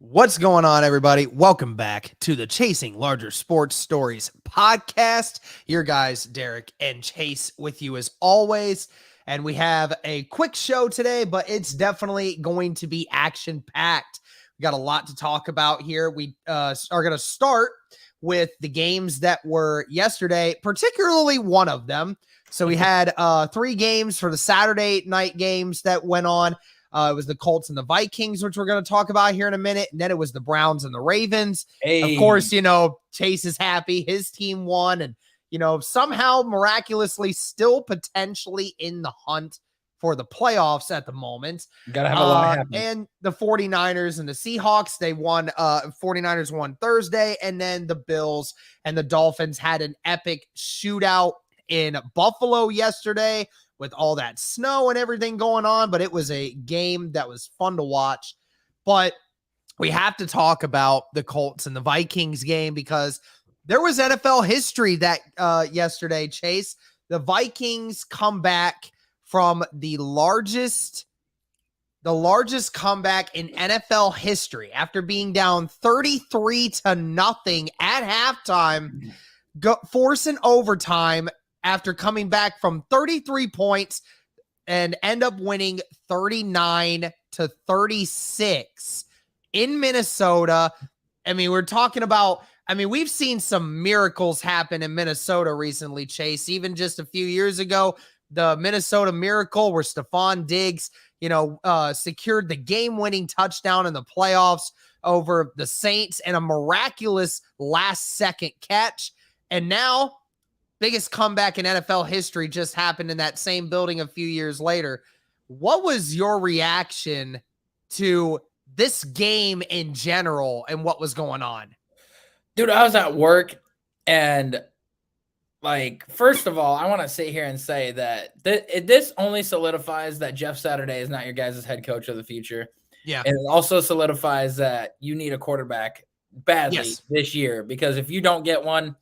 What's going on, everybody? Welcome back to the Chasing Larger Sports Stories podcast. Your guys, Derek and Chase, with you as always. And we have a quick show today, but it's definitely going to be action-packed. We got a lot to talk about here. We are going to start with the games that were yesterday, particularly one of them. So we had 3 games for the Saturday night games that went on. It was the Colts and the Vikings, which we're going to talk about here in a minute. And then it was the Browns and the Ravens. Of course, Chase is happy. His team won. And, somehow miraculously still potentially in the hunt for the playoffs at the moment. Got to have a lot happen. And the 49ers and the Seahawks, they won. 49ers won Thursday. And then the Bills and the Dolphins had an epic shootout in Buffalo yesterday, with all that snow and everything going on, but it was a game that was fun to watch. But we have to talk about the Colts and the Vikings game because there was NFL history that yesterday, Chase. The Vikings come back from the largest comeback in NFL history after being down 33-0 at halftime, forcing overtime after coming back from 33 points and end up winning 39-36 in Minnesota. I mean, we've seen some miracles happen in Minnesota recently, Chase. Even just a few years ago, the Minnesota Miracle where Stephon Diggs, secured the game-winning touchdown in the playoffs over the Saints and a miraculous last-second catch. And now, biggest comeback in NFL history just happened in that same building a few years later. What was your reaction to this game in general and what was going on? Dude, I was at work and, first of all, I want to sit here and say that this only solidifies that Jeff Saturday is not your guys' head coach of the future. Yeah. And it also solidifies that you need a quarterback badly this year, because if you don't get one,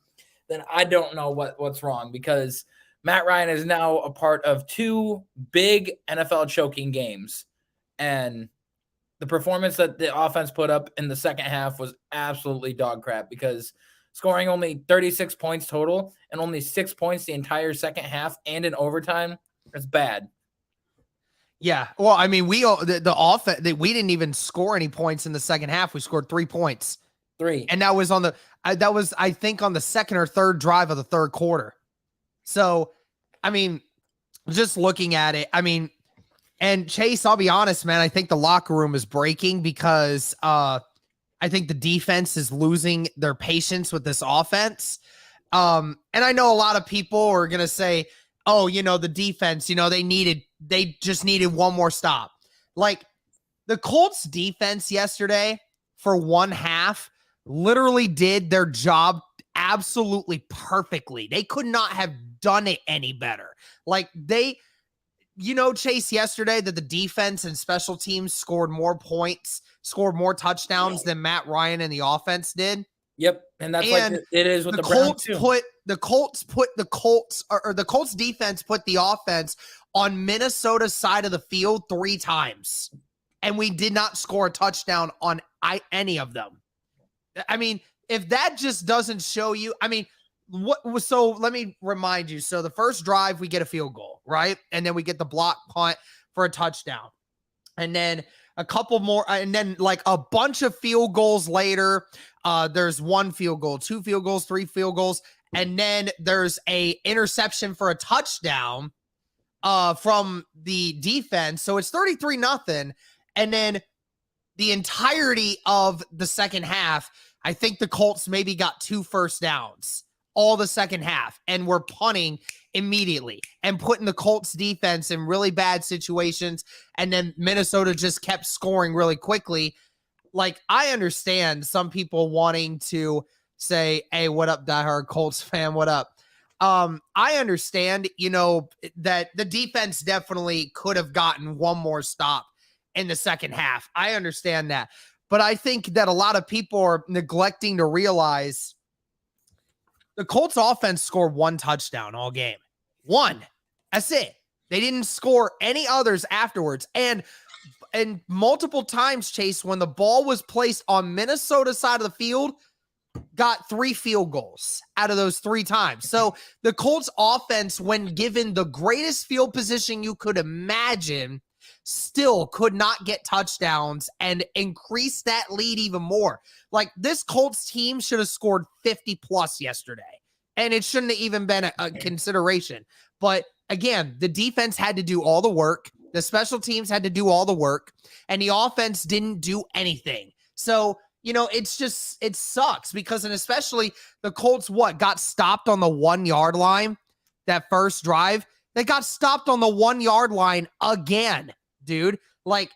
then I don't know what's wrong, because Matt Ryan is now a part of 2 big NFL choking games. And the performance that the offense put up in the second half was absolutely dog crap, because scoring only 36 points total and only 6 points the entire second half and in overtime, that's bad. Yeah. Well, I mean, the offense, we didn't even score any points in the second half. We scored 3 points. 3. And that was I think on the second or third drive of the third quarter. So, I mean, just looking at it, and Chase, I'll be honest, man, I think the locker room is breaking because I think the defense is losing their patience with this offense. And I know a lot of people are going to say, oh, the defense, they just needed one more stop. Like, the Colts defense yesterday for one half literally did their job absolutely perfectly. They could not have done it any better. Chase, yesterday that the defense and special teams scored more points, scored more touchdowns than Matt Ryan and the offense did. Yep. And that's it is with the Browns too. The Colts defense put the offense on Minnesota's side of the field 3 times. And we did not score a touchdown on any of them. I mean, if that just doesn't show you, so let me remind you. So the first drive, we get a field goal, right? And then we get the block punt for a touchdown. And then a couple more, and then a bunch of field goals later, there's 1 field goal, 2 field goals, 3 field goals. And then there's a interception for a touchdown from the defense. So it's 33-0. And then the entirety of the second half, I think the Colts maybe got 2 first downs all the second half, and we're punting immediately and putting the Colts defense in really bad situations. And then Minnesota just kept scoring really quickly. I understand some people wanting to say, hey, what up, diehard Colts fan? What up? I understand, that the defense definitely could have gotten one more stop in the second half. I understand that. But I think that a lot of people are neglecting to realize the Colts offense scored 1 touchdown all game. 1. That's it. They didn't score any others afterwards. And And multiple times, Chase, when the ball was placed on Minnesota's side of the field, got 3 field goals out of those 3 times. So the Colts offense, when given the greatest field position you could imagine, still could not get touchdowns and increase that lead even more. Like, this Colts team should have scored 50 plus yesterday, and it shouldn't have even been a consideration. But again, the defense had to do all the work. The special teams had to do all the work, and the offense didn't do anything. So, it's just, it sucks because, and especially the Colts, got stopped on the 1 yard line that first drive. They got stopped on the 1 yard line again, dude. Like,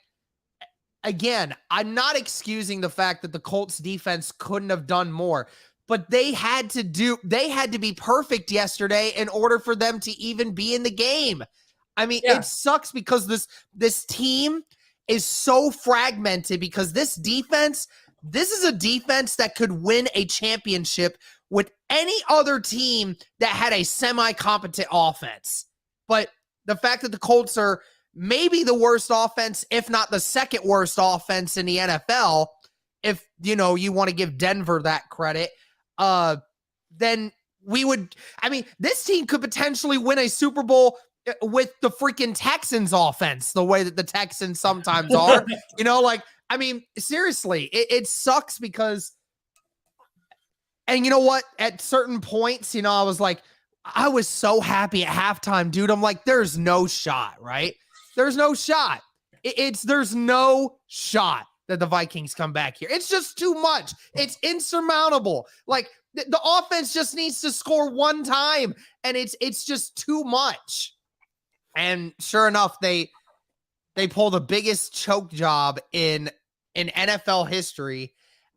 again, I'm not excusing the fact that the Colts defense couldn't have done more, but they had to be perfect yesterday in order for them to even be in the game. I mean, It sucks because this team is so fragmented because this is a defense that could win a championship with any other team that had a semi-competent offense. But the fact that the Colts are maybe the worst offense, if not the second worst offense in the NFL, if, you want to give Denver that credit, then this team could potentially win a Super Bowl with the freaking Texans offense, the way that the Texans sometimes are. Seriously, it sucks because, and you know what? At certain points, I was like, I was so happy at halftime, dude. I'm like, there's no shot, right? There's no shot. There's no shot that the Vikings come back here. It's just too much. It's insurmountable. Like, the offense just needs to score one time, and it's just too much. And sure enough, they pull the biggest choke job in NFL history,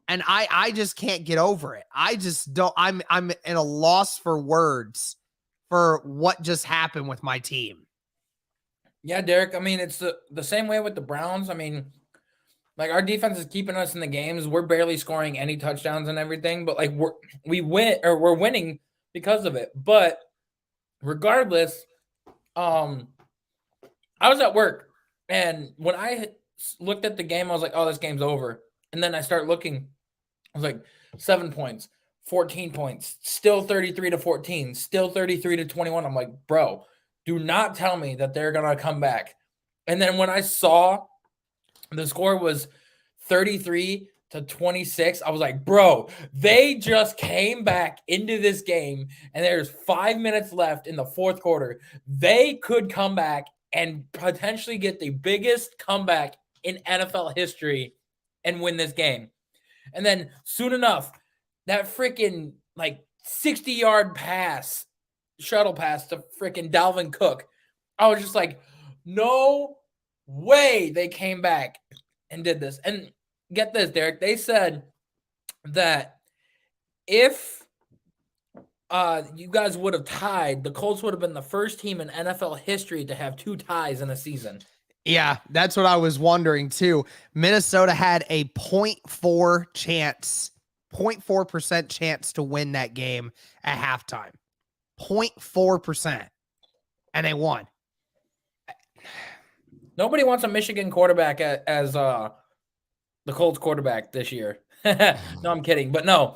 and I just can't get over it. I just don't. I'm at a loss for words for what just happened with my team. Yeah, Derek. It's the same way with the Browns. Like, our defense is keeping us in the games. We're barely scoring any touchdowns and everything, but like we're winning because of it. But regardless, I was at work, and when I looked at the game, I was like, oh, this game's over. And then I start looking, I was like, 7 points, 14 points, still 33-14, still 33-21. I'm like, bro, do not tell me that they're going to come back. And then when I saw the score was 33-26, I was like, bro, they just came back into this game, and there's 5 minutes left in the fourth quarter. They could come back and potentially get the biggest comeback in NFL history and win this game. And then soon enough, that freaking 60-yard pass, shuttle pass to freaking Dalvin Cook, I was just like, no way they came back and did this. And get this, Derek, they said that if you guys would have tied, the Colts would have been the first team in NFL history to have 2 ties in a season. Yeah, that's what I was wondering too. Minnesota had a 0.4% chance to win that game at halftime. 0.4%. And they won. Nobody wants a Michigan quarterback as the Colts quarterback this year. No, I'm kidding. But no,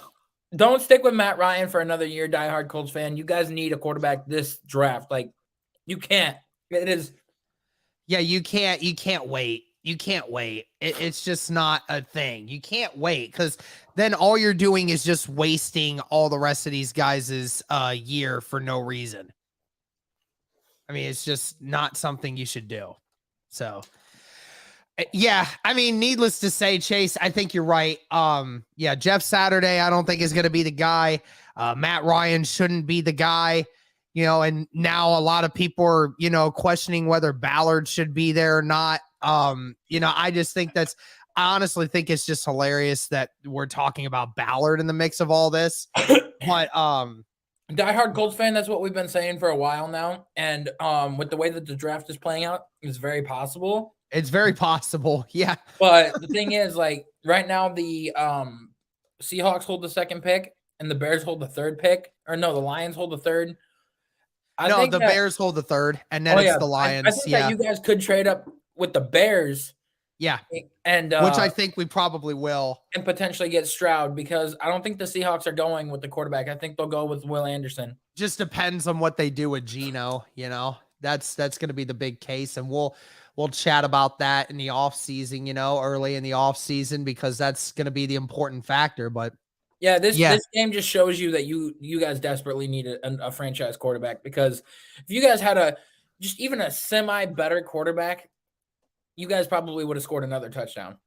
don't stick with Matt Ryan for another year, diehard Colts fan. You guys need a quarterback this draft. Like, you can't. It is. Yeah, you can't wait. You can't wait. It's just not a thing. You can't wait because then all you're doing is just wasting all the rest of these guys' year for no reason. It's just not something you should do. So, yeah, needless to say, Chase, I think you're right. Yeah, Jeff Saturday, I don't think is going to be the guy. Matt Ryan shouldn't be the guy. And now a lot of people are, questioning whether Ballard should be there or not. I just think I honestly think it's just hilarious that we're talking about Ballard in the mix of all this. But diehard Colts fan, that's what we've been saying for a while now. And with the way that the draft is playing out, it's very possible. It's very possible. Yeah. But the thing is, right now, the Seahawks hold the second pick and the Bears hold the third pick. Or no, the Lions hold the third. The Bears hold the third, and then it's the Lions. I think that you guys could trade up with the Bears Yeah. And which I think we probably will. And potentially get Stroud, because I don't think the Seahawks are going with the quarterback. I think they'll go with Will Anderson. Just depends on what they do with Geno, you know. That's going to be the big case, and we'll chat about that in the offseason, you know, early in the offseason, because that's going to be the important factor. But yeah, this game just shows you that you guys desperately need a franchise quarterback, because if you guys had just even a semi better quarterback, you guys probably would have scored another touchdown.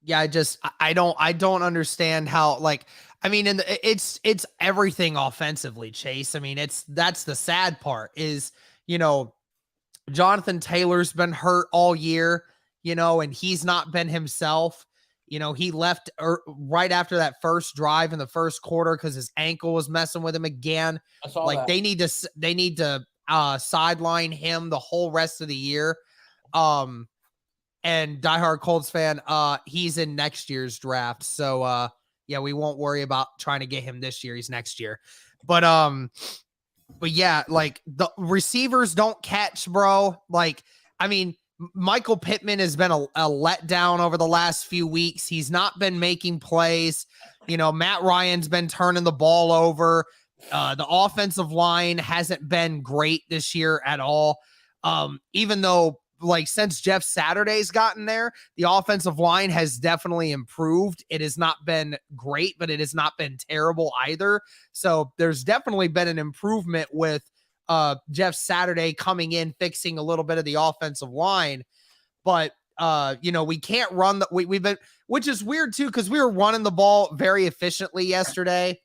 Yeah, I don't understand how, like, I mean, it's everything offensively, Chase. I mean, that's the sad part is, you know, Jonathan Taylor's been hurt all year, you know, and he's not been himself. You know, he left right after that first drive in the first quarter because his ankle was messing with him again. I saw like that. they need to sideline him the whole rest of the year. And diehard Colts fan, he's in next year's draft. So yeah, we won't worry about trying to get him this year. He's next year. But yeah, like the receivers don't catch, bro. Like, I mean, Michael Pittman has been a letdown over the last few weeks. He's not been making plays. You know, Matt Ryan's been turning the ball over. The offensive line hasn't been great this year at all. Even though, like, since Jeff Saturday's gotten there, the offensive line has definitely improved. It has not been great, but it has not been terrible either. So there's definitely been an improvement with Jeff Saturday coming in, fixing a little bit of the offensive line. But you know, we can't run we've been, which is weird too, because we were running the ball very efficiently yesterday.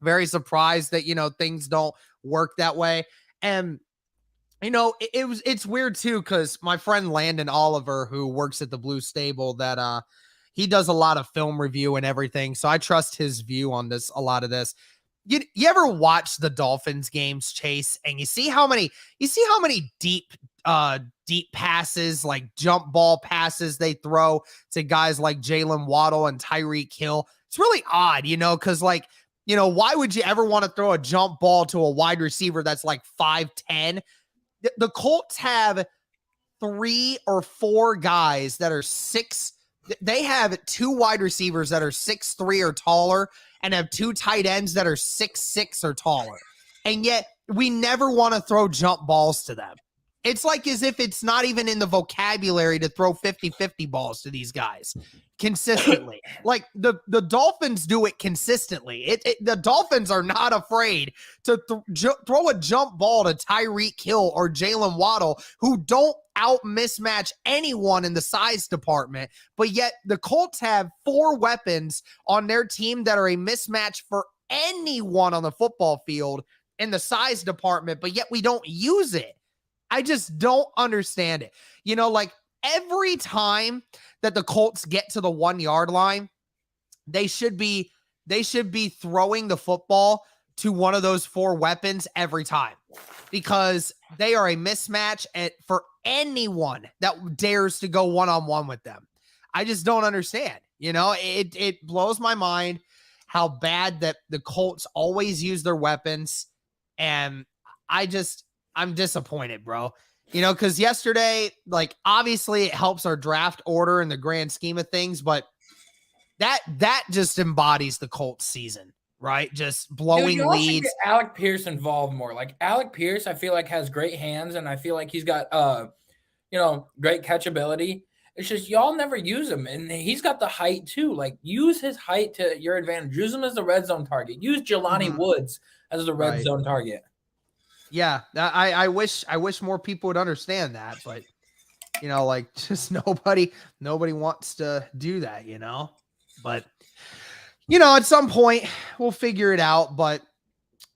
Very surprised that, you know, things don't work that way. And you know, it's weird too, because my friend Landon Oliver, who works at the Blue Stable, that he does a lot of film review and everything. So I trust his view on this, a lot of this. You ever watch the Dolphins games, Chase, and you see how many deep passes, like jump ball passes they throw to guys like Jalen Waddle and Tyreek Hill? It's really odd, you know, because, like, you know, why would you ever want to throw a jump ball to a wide receiver that's like 5'10"? The Colts have 3 or 4 guys that are 6. They have 2 wide receivers that are 6'3" or taller, and have 2 tight ends that are 6'6" or taller. And yet we never want to throw jump balls to them. It's like as if it's not even in the vocabulary to throw 50-50 balls to these guys consistently. Like the Dolphins do it consistently. The Dolphins are not afraid to throw a jump ball to Tyreek Hill or Jalen Waddle, who don't out mismatch anyone in the size department. But yet the Colts have 4 weapons on their team that are a mismatch for anyone on the football field in the size department, but yet we don't use it. I just don't understand it. You know, like every time that the Colts get to the 1-yard line, they should be throwing the football to one of those 4 weapons every time, because they are a mismatch for anyone that dares to go one-on-one with them. I just don't understand. You know, it blows my mind how bad that the Colts always use their weapons. And I'm disappointed, bro. You know, because yesterday, like, obviously it helps our draft order in the grand scheme of things, but that just embodies the Colts season, right? Just blowing leads. Get Alec Pierce involved more. Like, Alec Pierce, I feel like, has great hands, and I feel like he's got you know, great catchability. It's just y'all never use him, and he's got the height too. Like, use his height to your advantage. Use him as the red zone target. Use Jelani Woods as the red zone target. Yeah, I wish more people would understand that, but you know, like, just nobody wants to do that, you know. But you know, at some point we'll figure it out. But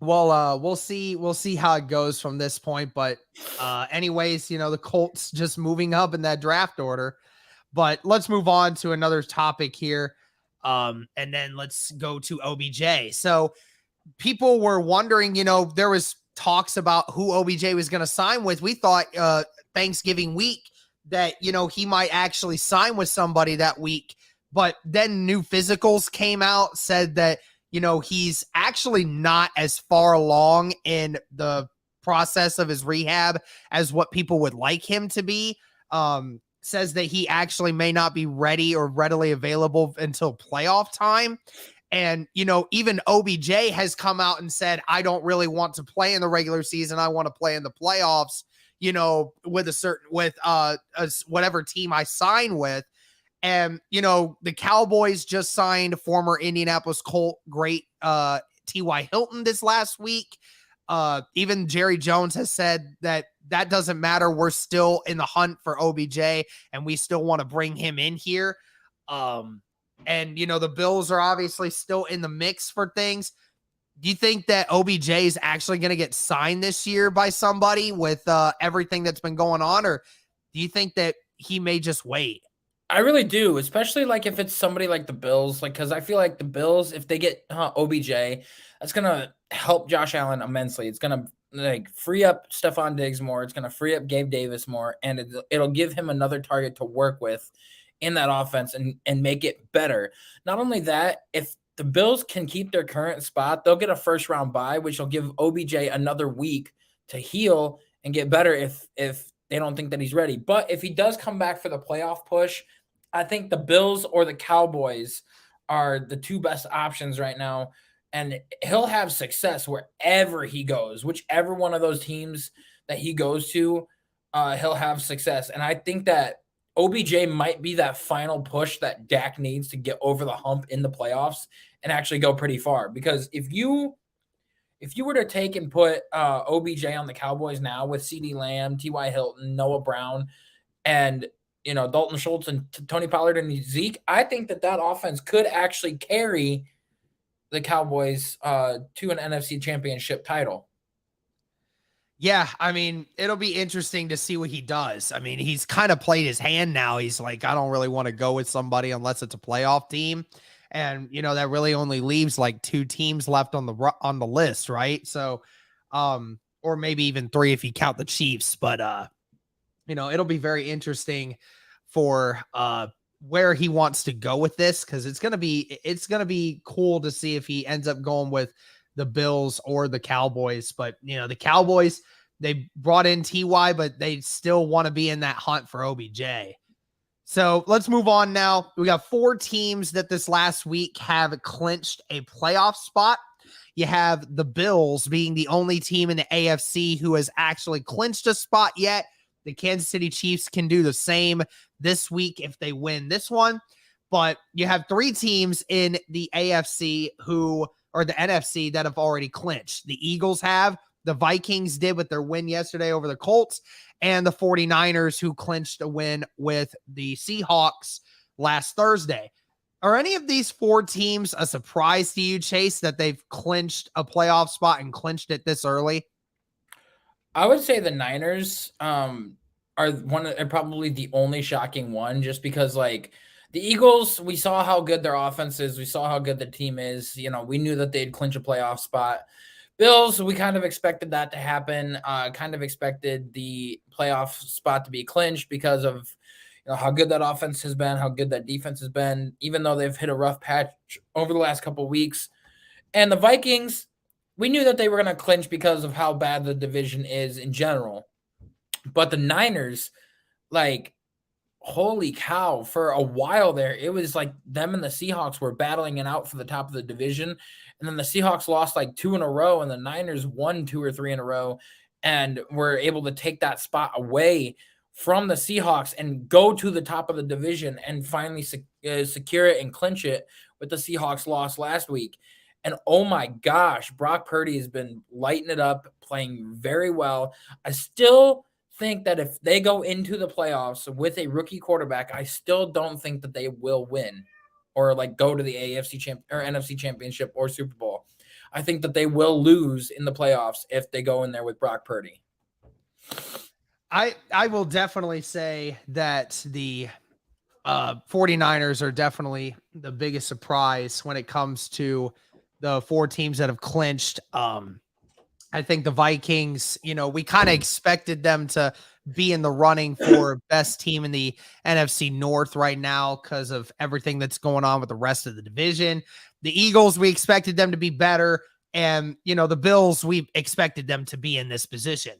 we'll see how it goes from this point. But anyways, you know, the Colts just moving up in that draft order. But let's move on to another topic here, and then let's go to OBJ. So people were wondering, you know, there was talks about who OBJ was going to sign with. We thought Thanksgiving week that, you know, he might actually sign with somebody that week, but then new physicals came out, said that, you know, he's actually not as far along in the process of his rehab as what people would like him to be. says that he actually may not be ready or readily available until playoff time. And, even OBJ has come out and said, I don't really want to play in the regular season. I want to play in the playoffs, with whatever team I sign with. And, the Cowboys just signed former Indianapolis Colt great T.Y. Hilton this last week. Even Jerry Jones has said that doesn't matter. We're still in the hunt for OBJ, and we still want to bring him in here. And, the Bills are obviously still in the mix for things. Do you think that OBJ is actually going to get signed this year by somebody with everything that's been going on? Or do you think that he may just wait? I really do, especially like if it's somebody like the Bills, like, because I feel like the Bills, if they get OBJ, that's going to help Josh Allen immensely. It's going to like free up Stephon Diggs more. It's going to free up Gabe Davis more, and it'll give him another target to work with in that offense and make it better. Not only that, if the Bills can keep their current spot, they'll get a first-round bye, which will give OBJ another week to heal and get better if they don't think that he's ready. But if he does come back for the playoff push, I think the Bills or the Cowboys are the two best options right now. And he'll have success wherever he goes, whichever one of those teams that he goes to, he'll have success. And I think that OBJ might be that final push that Dak needs to get over the hump in the playoffs and actually go pretty far. Because if you were to take and put OBJ on the Cowboys now with CeeDee Lamb, T.Y. Hilton, Noah Brown, and Dalton Schultz and Tony Pollard and Zeke, I think that offense could actually carry the Cowboys to an NFC championship title. Yeah, I mean, it'll be interesting to see what he does. I mean, he's kind of played his hand now. He's like, I don't really want to go with somebody unless it's a playoff team. And, that really only leaves like 2 teams left on the list, right? So, or maybe even 3 if you count the Chiefs. But, it'll be very interesting for where he wants to go with this, because it's gonna be cool to see if he ends up going with the Bills or the Cowboys. But the Cowboys, they brought in TY, but they still want to be in that hunt for OBJ. So let's move on now. We got 4 teams that this last week have clinched a playoff spot. You have the Bills being the only team in the AFC who has actually clinched a spot yet. The Kansas City Chiefs can do the same this week if they win this one. But you have 3 teams in the AFC or the NFC that have already clinched. The Eagles have, the Vikings did with their win yesterday over the Colts, and the 49ers who clinched a win with the Seahawks last Thursday. Are any of these 4 teams a surprise to you, Chase, that they've clinched a playoff spot and clinched it this early? I would say the Niners are probably the only shocking one, just because like the Eagles, we saw how good their offense is. We saw how good the team is. We knew that they'd clinch a playoff spot. Bills, we kind of expected that to happen. Kind of expected the playoff spot to be clinched because of how good that offense has been, how good that defense has been, even though they've hit a rough patch over the last couple of weeks. And the Vikings, we knew that they were going to clinch because of how bad the division is in general. But the Niners, like, holy cow, for a while there, it was like them and the Seahawks were battling it out for the top of the division. And then the Seahawks lost like 2 in a row, and the Niners won 2 or 3 in a row and were able to take that spot away from the Seahawks and go to the top of the division and finally secure it and clinch it with the Seahawks loss last week. And oh my gosh, Brock Purdy has been lighting it up, playing very well. I still think that if they go into the playoffs with a rookie quarterback, I still don't think that they will win or like go to the AFC or NFC championship or Super Bowl. I think that they will lose in the playoffs if they go in there with Brock Purdy. I will definitely say that the 49ers are definitely the biggest surprise when it comes to the 4 teams that have clinched. I think the Vikings, we kind of expected them to be in the running for best team in the NFC North right now because of everything that's going on with the rest of the division. The Eagles, we expected them to be better. And, the Bills, we expected them to be in this position.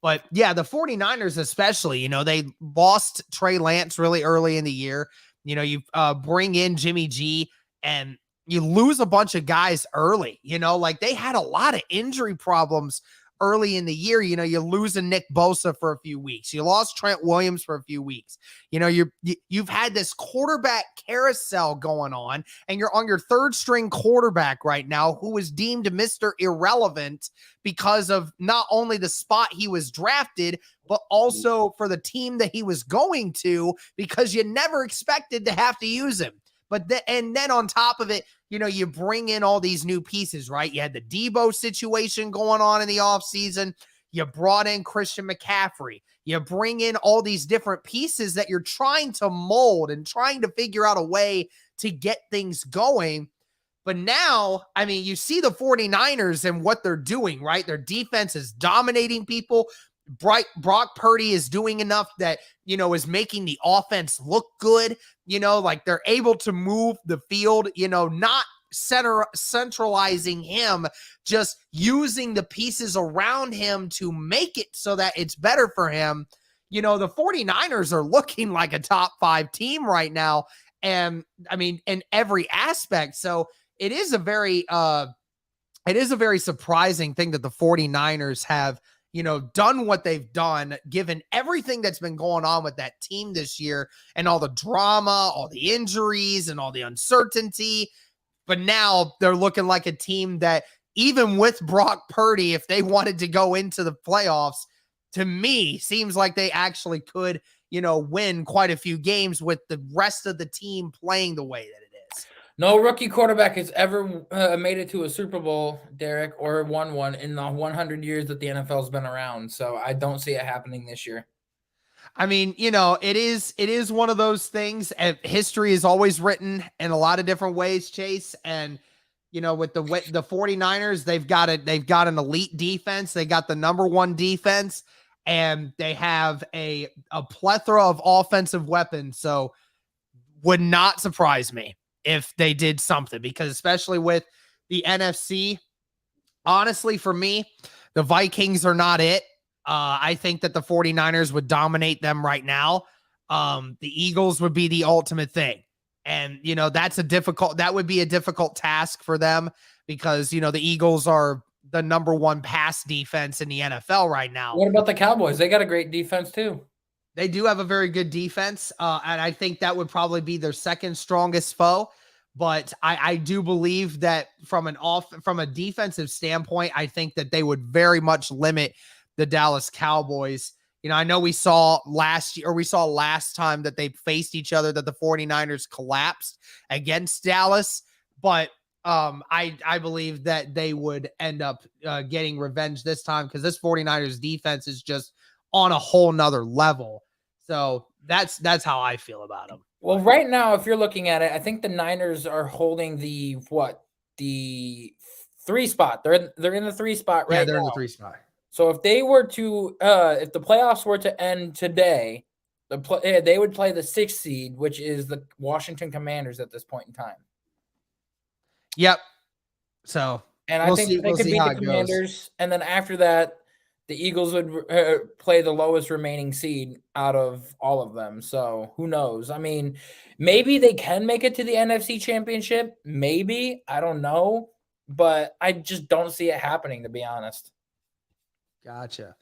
But yeah, the 49ers especially, they lost Trey Lance really early in the year. You bring in Jimmy G and you lose a bunch of guys early, like they had a lot of injury problems early in the year. You lose a Nick Bosa for a few weeks. You lost Trent Williams for a few weeks. You've had this quarterback carousel going on, and you're on your third string quarterback right now who is deemed Mr. Irrelevant because of not only the spot he was drafted, but also for the team that he was going to, because you never expected to have to use him. And then on top of it, you bring in all these new pieces, right? You had the Debo situation going on in the offseason. You brought in Christian McCaffrey. You bring in all these different pieces that you're trying to mold and trying to figure out a way to get things going. But now, you see the 49ers and what they're doing, right? Their defense is dominating people. Brock Purdy is doing enough that, is making the offense look good. Like they're able to move the field, not centralizing him, just using the pieces around him to make it so that it's better for him. The 49ers are looking like a top 5 team right now. And in every aspect. So it is a very surprising thing that the 49ers have, done what they've done, given everything that's been going on with that team this year and all the drama, all the injuries and all the uncertainty. But now they're looking like a team that, even with Brock Purdy, if they wanted to go into the playoffs, to me, seems like they actually could, win quite a few games with the rest of the team playing the way that it is. No rookie quarterback has ever made it to a Super Bowl, Derek, or won one in the 100 years that the NFL's been around. So I don't see it happening this year. It is one of those things, and history is always written in a lot of different ways, Chase. And, with the 49ers, they've got an elite defense. They got the number 1 defense, and they have a plethora of offensive weapons. So would not surprise me if they did something, because especially with the NFC, honestly, for me, the Vikings are not it. I think that the 49ers would dominate them right now. The Eagles would be the ultimate thing. And, that would be a difficult task for them because, the Eagles are the number 1 pass defense in the NFL right now. What about the Cowboys? They got a great defense too. They do have a very good defense, and I think that would probably be their second strongest foe. But I do believe that from a defensive standpoint, I think that they would very much limit the Dallas Cowboys. I know we saw last time that they faced each other that the 49ers collapsed against Dallas, but I believe that they would end up getting revenge this time, because this 49ers defense is just on a whole nother level. So that's how I feel about them. Well, right now, if you're looking at it, I think the Niners are holding the 3 spot. They're in the 3 spot right now. Yeah, they're in the 3 spot. So if they were to, if the playoffs were to end today, they would play the 6th seed, which is the Washington Commanders at this point in time. Yep. So, and I think they could beat the Commanders, and then after that, the Eagles would play the lowest remaining seed out of all of them. So who knows? Maybe they can make it to the NFC Championship. Maybe. I don't know. But I just don't see it happening, to be honest. Gotcha.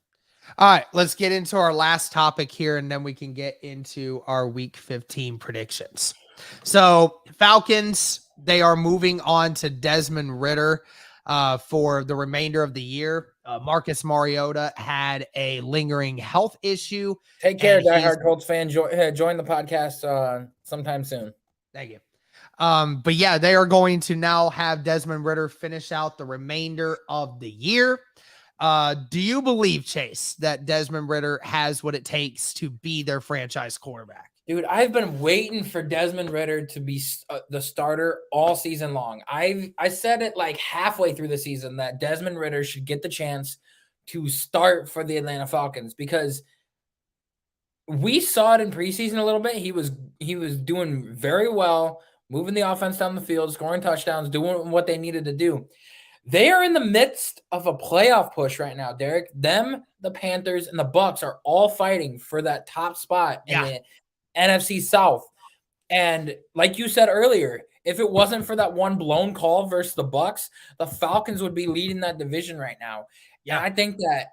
All right, let's get into our last topic here, and then we can get into our Week 15 predictions. So Falcons, they are moving on to Desmond Ridder for the remainder of the year. Marcus Mariota had a lingering health issue. Take care, diehard Colts fan. Join the podcast sometime soon. Thank you. But yeah, they are going to now have Desmond Ridder finish out the remainder of the year. Do you believe, Chase, that Desmond Ridder has what it takes to be their franchise quarterback? Dude, I've been waiting for Desmond Ridder to be the starter all season long. I said it like halfway through the season that Desmond Ridder should get the chance to start for the Atlanta Falcons, because we saw it in preseason a little bit. He was doing very well, moving the offense down the field, scoring touchdowns, doing what they needed to do. They are in the midst of a playoff push right now, Derek. Them, the Panthers, and the Bucks are all fighting for that top spot in the NFC South. And like you said earlier, if it wasn't for that one blown call versus the Bucks, the Falcons would be leading that division right now. Yeah, and I think that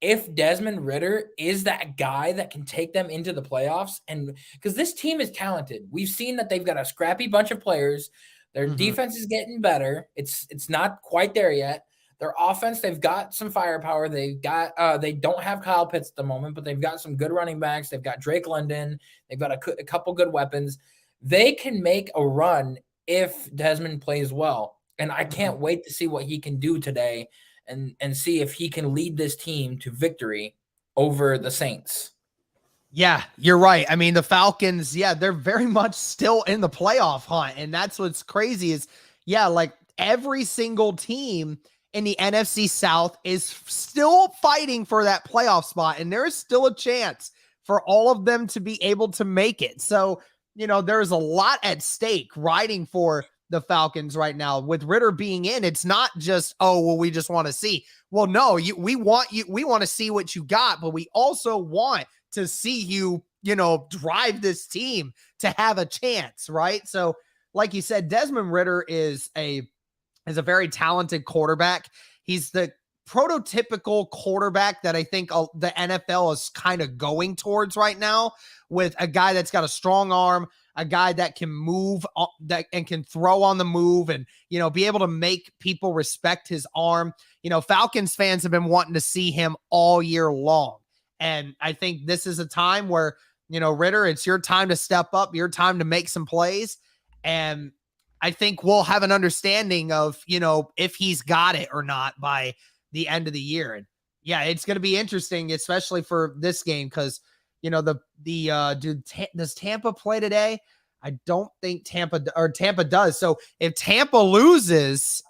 if Desmond Ridder is that guy that can take them into the playoffs, and because this team is talented, we've seen that they've got a scrappy bunch of players. Their defense is getting better. It's not quite there yet. Their offense, they've got some firepower. They've got they don't have Kyle Pitts at the moment, but they've got some good running backs. They've got Drake London. They've got a couple good weapons. They can make a run if Desmond plays well. And I can't wait to see what he can do today and see if he can lead this team to victory over the Saints. Yeah, you're right. I mean, the Falcons, they're very much still in the playoff hunt. And that's what's crazy is, like every single team in the NFC South is still fighting for that playoff spot. And there is still a chance for all of them to be able to make it. So, there's a lot at stake riding for the Falcons right now. With Ridder being in, it's not just, we just want to see. Well, no, we want to see what you got, but we also want to see you, drive this team to have a chance, right? So, like you said, Desmond Ridder is a very talented quarterback. He's the prototypical quarterback that I think the NFL is kind of going towards right now, with a guy that's got a strong arm, a guy that can move and can throw on the move and, be able to make people respect his arm. Falcons fans have been wanting to see him all year long. And I think this is a time where, Ridder, it's your time to step up, your time to make some plays. And I think we'll have an understanding of, if he's got it or not by the end of the year. And it's going to be interesting, especially for this game. Cause does Tampa play today? I don't think Tampa does. So if Tampa loses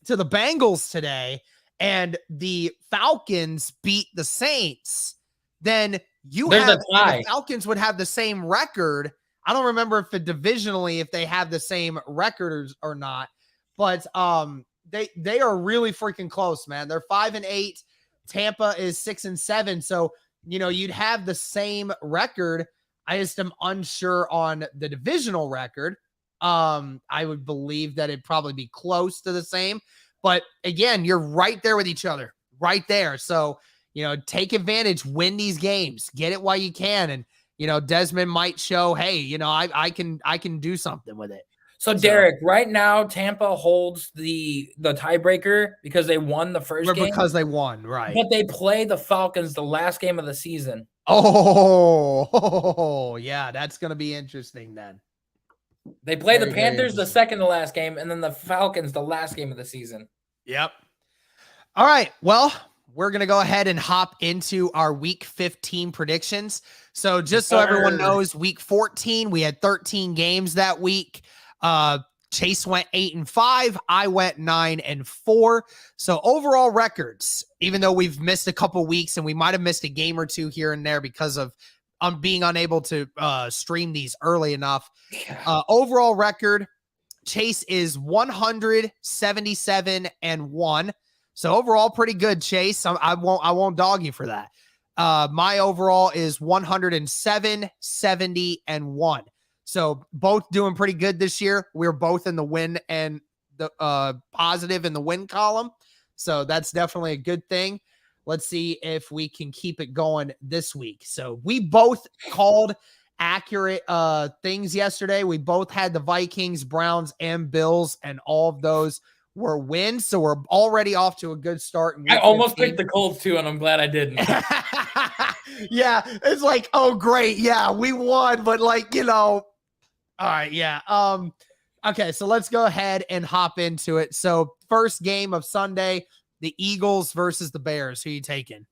to the Bengals today and the Falcons beat the Saints, then the Falcons would have the same record. I don't remember if divisionally, if they have the same record or not, but they are really freaking close, man. They're 5-8. Tampa is 6-7. So, you'd have the same record. I just am unsure on the divisional record. I would believe that it'd probably be close to the same, but again, you're right there with each other, right there. So, take advantage, win these games, get it while you can. And, Desmond might show, hey, I can do something with it. So Derek, right now Tampa holds the tiebreaker because they won the first game. Because they won, right? But they play the Falcons the last game of the season. Oh, yeah, that's going to be interesting then. They play the Panthers the second to last game, and then the Falcons the last game of the season. Yep. All right. Well, we're going to go ahead and hop into our week 15 predictions. So just so everyone knows, week 14, we had 13 games that week. Chase went 8-5. I went 9-4. So overall records, even though we've missed a couple weeks and we might have missed a game or two here and there because of being unable to stream these early enough. Overall record, Chase is 177-1. So overall, pretty good, Chase. I won't dog you for that. My overall is 107-70-1. So both doing pretty good this year. We're both in the win and the positive in the win column. So that's definitely a good thing. Let's see if we can keep it going this week. So we both called accurate things yesterday. We both had the Vikings, Browns, and Bills, and all of those were wins. So we're already off to a good start. I almost picked the Colts too, and I'm glad I didn't. Yeah, it's like, oh, great. Yeah, we won, but all right, yeah. Okay, so let's go ahead and hop into it. So first game of Sunday, the Eagles versus the Bears. Who are you taking?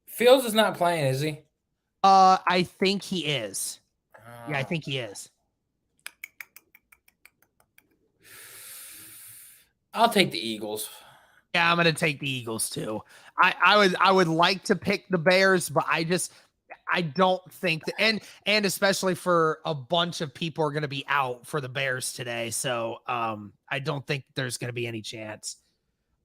Fields is not playing, is he? I think he is. Yeah, I think he is. I'll take the Eagles. Yeah, I'm gonna take the Eagles too. I would like to pick the Bears, but I I don't think that, and especially for a bunch of people are going to be out for the Bears today, so I don't think there's going to be any chance.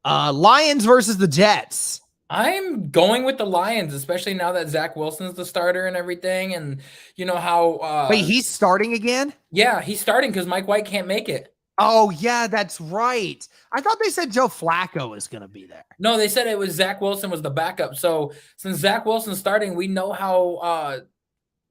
Lions versus the Jets. I'm going with the Lions, especially now that Zach Wilson's the starter and everything, and you know how. Wait, he's starting again? Yeah, he's starting because Mike White can't make it. Oh yeah, that's right. I thought they said Joe Flacco was going to be there. No, they said it was Zach Wilson was the backup. So since Zach Wilson's starting, we know how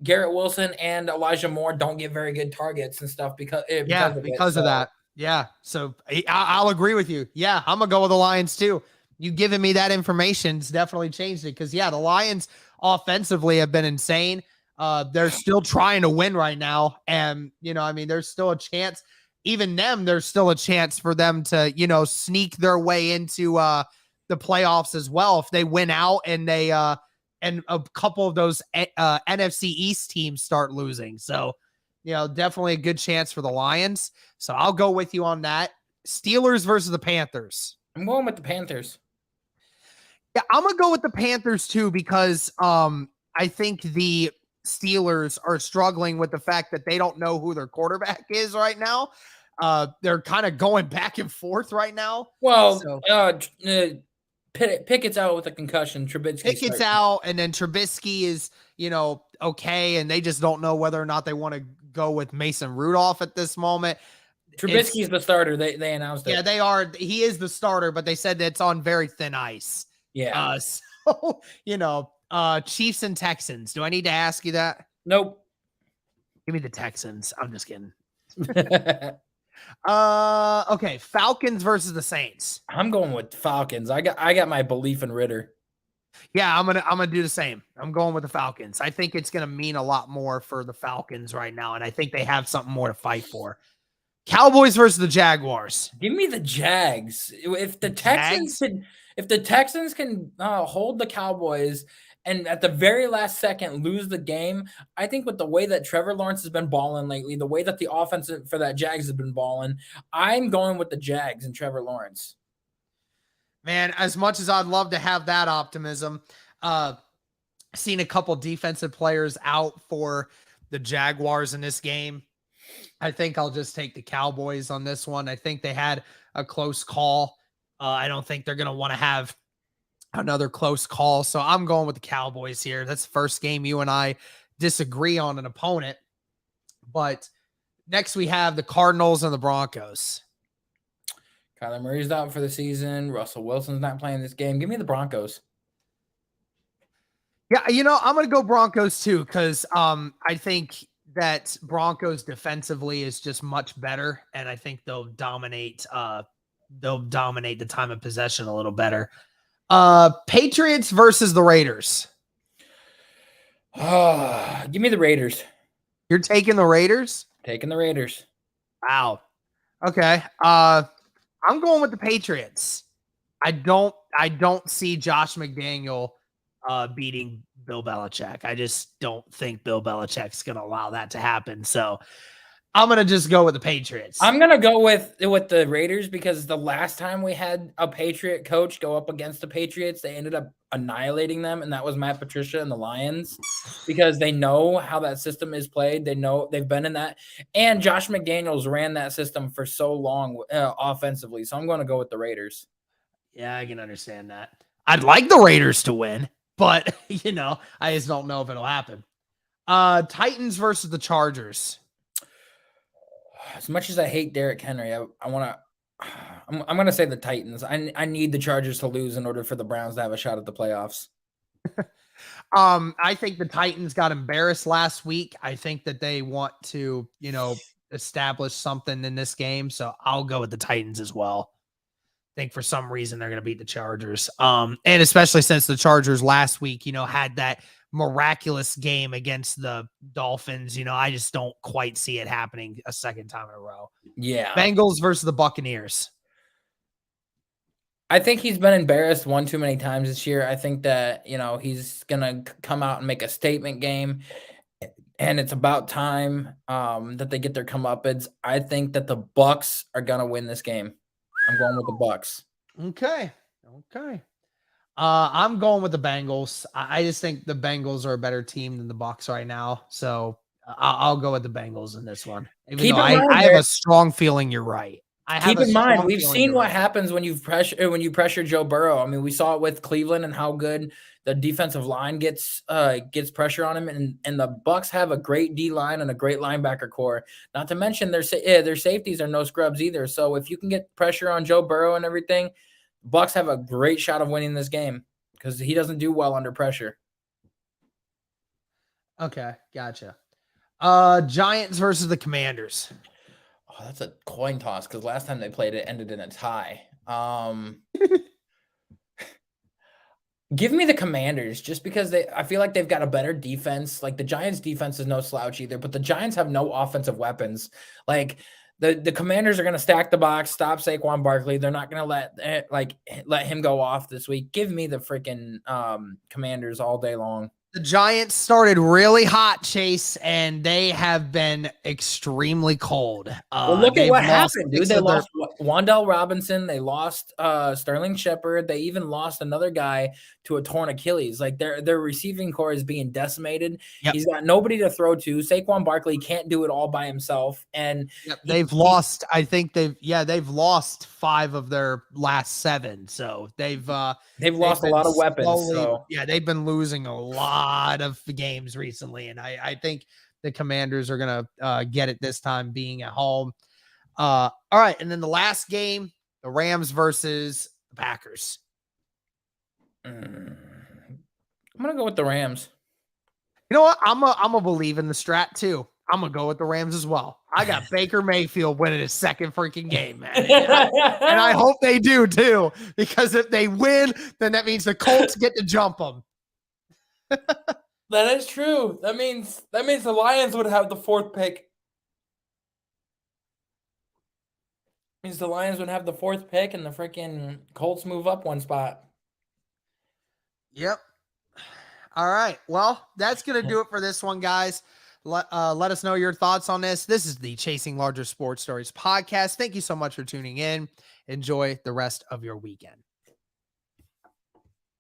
Garrett Wilson and Elijah Moore don't get very good targets and stuff because of that. Yeah, so I'll agree with you. Yeah, I'm gonna go with the Lions too. You giving me that information has definitely changed it because the Lions offensively have been insane. They're still trying to win right now, and there's still a chance. Even them, there's still a chance for them to sneak their way into the playoffs as well if they win out and they and a couple of those NFC East teams start losing. So, definitely a good chance for the Lions. So I'll go with you on that. Steelers versus the Panthers. I'm going with the Panthers. Yeah, I'm going to go with the Panthers too because I think the Steelers are struggling with the fact that they don't know who their quarterback is right now. They're kind of going back and forth right now. Well, Pickett's out with a concussion. Pickett's out, and then Trubisky is, okay, and they just don't know whether or not they want to go with Mason Rudolph at this moment. Trubisky's the starter. They announced it. Yeah, they are. He is the starter, but they said that it's on very thin ice. Yeah. So, Chiefs and Texans. Do I need to ask you that? Nope. Give me the Texans. I'm just kidding. Okay, Falcons versus the Saints. I'm going with Falcons. I got my belief in Ritter. Yeah, I'm gonna do the same. I'm going with the Falcons. I think it's gonna mean a lot more for the Falcons right now, and I think they have something more to fight for. Cowboys versus the Jaguars. Give me the Jags. If the Texans can hold the Cowboys and at the very last second lose the game, I think with the way that Trevor Lawrence has been balling lately, the way that the offense for that Jags has been balling, I'm going with the Jags and Trevor Lawrence. Man, as much as I'd love to have that optimism, seen a couple defensive players out for the Jaguars in this game. I think I'll just take the Cowboys on this one. I think they had a close call. I don't think they're going to want to have another close call. So I'm going with the Cowboys here. That's the first game you and I disagree on an opponent. But next we have the Cardinals and the Broncos. Kyler Murray's out for the season. Russell Wilson's not playing this game. Give me the Broncos. Yeah, I'm going to go Broncos too because I think that Broncos defensively is just much better, and I think they'll dominate the time of possession a little better. Patriots versus the Raiders. Give me the Raiders. You're taking the Raiders? Taking the Raiders. Wow. Okay. I'm going with the Patriots. I don't see Josh McDaniel beating Bill Belichick. I just don't think Bill Belichick's going to allow that to happen. So I'm going to just go with the Patriots. I'm going to go with the Raiders because the last time we had a Patriot coach go up against the Patriots, they ended up annihilating them, and that was Matt Patricia and the Lions because they know how that system is played. They know they've been in that. And Josh McDaniels ran that system for so long offensively. So I'm going to go with the Raiders. Yeah, I can understand that. I'd like the Raiders to win, but, I just don't know if it'll happen. Titans versus the Chargers. As much as I hate Derrick Henry, I'm going to say the Titans. I need the Chargers to lose in order for the Browns to have a shot at the playoffs. I think the Titans got embarrassed last week. I think that they want to, establish something in this game. So I'll go with the Titans as well. I think for some reason they're going to beat the Chargers. And especially since the Chargers last week, had that miraculous game against the Dolphins. I just don't quite see it happening a second time in a row. Yeah. Bengals versus the Buccaneers. I think he's been embarrassed one too many times this year. I think that, he's going to come out and make a statement game. And it's about time that they get their comeuppance. I think that the Bucs are going to win this game. I'm going with the Bucs. Okay. I'm going with the Bengals. I just think the Bengals are a better team than the Bucs right now. So I'll go with the Bengals in this one. Even Keep though in mind, I have a strong feeling you're right. I have keep a in mind, strong we've feeling seen you're what right. happens when you pressure Joe Burrow. I mean, we saw it with Cleveland and how good the defensive line gets pressure on him, and the Bucs have a great D line and a great linebacker core. Not to mention their safeties are no scrubs either. So if you can get pressure on Joe Burrow and everything, Bucs have a great shot of winning this game because he doesn't do well under pressure. Okay, gotcha. Giants versus the Commanders. Oh, that's a coin toss because last time they played it ended in a tie. Give me the Commanders just because I feel like they've got a better defense. Like the Giants defense is no slouch either, but the Giants have no offensive weapons. Like the Commanders are going to stack the box, stop Saquon Barkley. They're not going to let him go off this week. Give me the freaking Commanders all day long. The Giants started really hot, Chase, and they have been extremely cold. Well, look at what happened, dude. They lost Wan'Dale Robinson. They lost Sterling Shepard. They even lost another guy to a torn Achilles. Like their receiving core is being decimated. Yep. He's got nobody to throw to. Saquon Barkley can't do it all by himself. And they've lost. I think they've lost 5 of their last 7. So they've lost a lot of weapons. So. Yeah, they've been losing a lot of games recently, and I think the Commanders are gonna get it this time, being at home. All right, and then the last game, the Rams versus the Packers. I'm gonna go with the Rams. You know what? I'm a believe in the strat too. I'm gonna go with the Rams as well. I got Baker Mayfield winning his second freaking game, man. And I hope they do too, because if they win, then that means the Colts get to jump them. That is true. That means the Lions would have the 4th pick. Means the Lions would have the 4th pick and the freaking Colts move up 1 spot. Yep. All right. Well, that's going to do it for this one, guys. Let us know your thoughts on this. This is the Chasing Larger Sports Stories podcast. Thank you so much for tuning in. Enjoy the rest of your weekend.